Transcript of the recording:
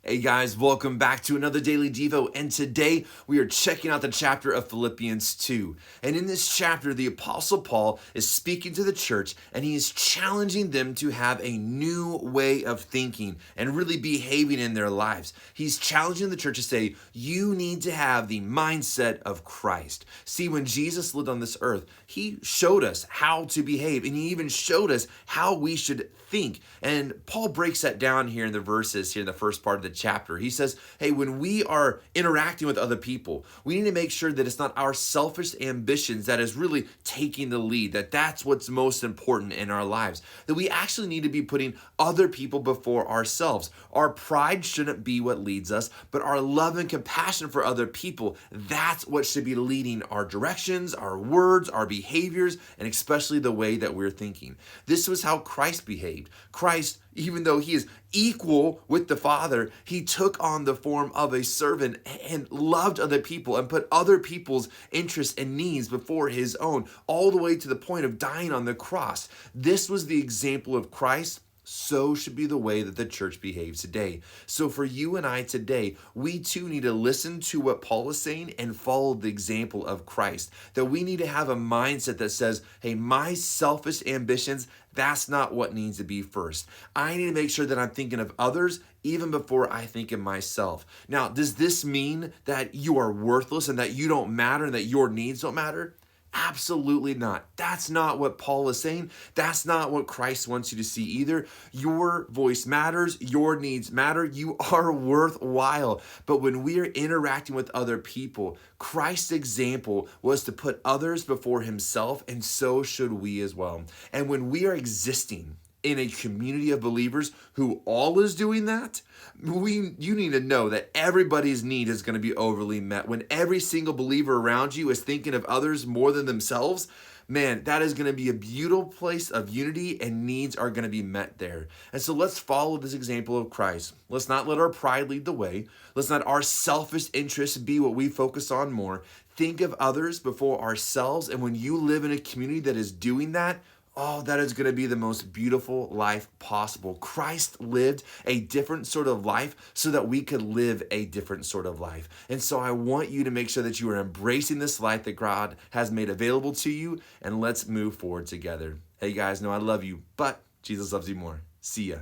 Hey guys, welcome back to another Daily Devo, and today we are checking out the chapter of Philippians 2. And in this chapter, the Apostle Paul is speaking to the church, and he is challenging them to have a new way of thinking and really behaving in their lives. He's challenging the church to say, you need to have the mindset of Christ. See, when Jesus lived on this earth, he showed us how to behave, and he even showed us how we should think. And Paul breaks that down here in the verses here in the first part of the chapter. He says, hey, when we are interacting with other people, we need to make sure that it's not our selfish ambitions that is really taking the lead, that's what's most important in our lives, that we actually need to be putting other people before ourselves. Our pride shouldn't be what leads us, but our love and compassion for other people, that's what should be leading our directions, our words, our behaviors, and especially the way that we're thinking. This was how Christ behaved. Christ, even though he is equal with the Father, he took on the form of a servant and loved other people and put other people's interests and needs before his own, all the way to the point of dying on the cross. This was the example of Christ. So should be the way that the church behaves today. So for you and I today, we too need to listen to what Paul is saying and follow the example of Christ. That we need to have a mindset that says, hey, my selfish ambitions, that's not what needs to be first. I need to make sure that I'm thinking of others even before I think of myself. Now, does this mean that you are worthless and that you don't matter and that your needs don't matter? Absolutely not. That's not what Paul is saying. That's not what Christ wants you to see either. Your voice matters. Your needs matter. You are worthwhile. But when we are interacting with other people, Christ's example was to put others before himself, and so should we as well. And when we are existing in a community of believers who all is doing that, you need to know that everybody's need is going to be overly met. When every single believer around you is thinking of others more than themselves, man, that is going to be a beautiful place of unity, and needs are going to be met there. And so let's follow this example of Christ. Let's not let our pride lead the way. Let's not our selfish interests be what we focus on more. Think of others before ourselves. And when you live in a community that is doing that, oh, that is going to be the most beautiful life possible. Christ lived a different sort of life so that we could live a different sort of life. And so I want you to make sure that you are embracing this life that God has made available to you, and let's move forward together. Hey guys, know I love you, but Jesus loves you more. See ya.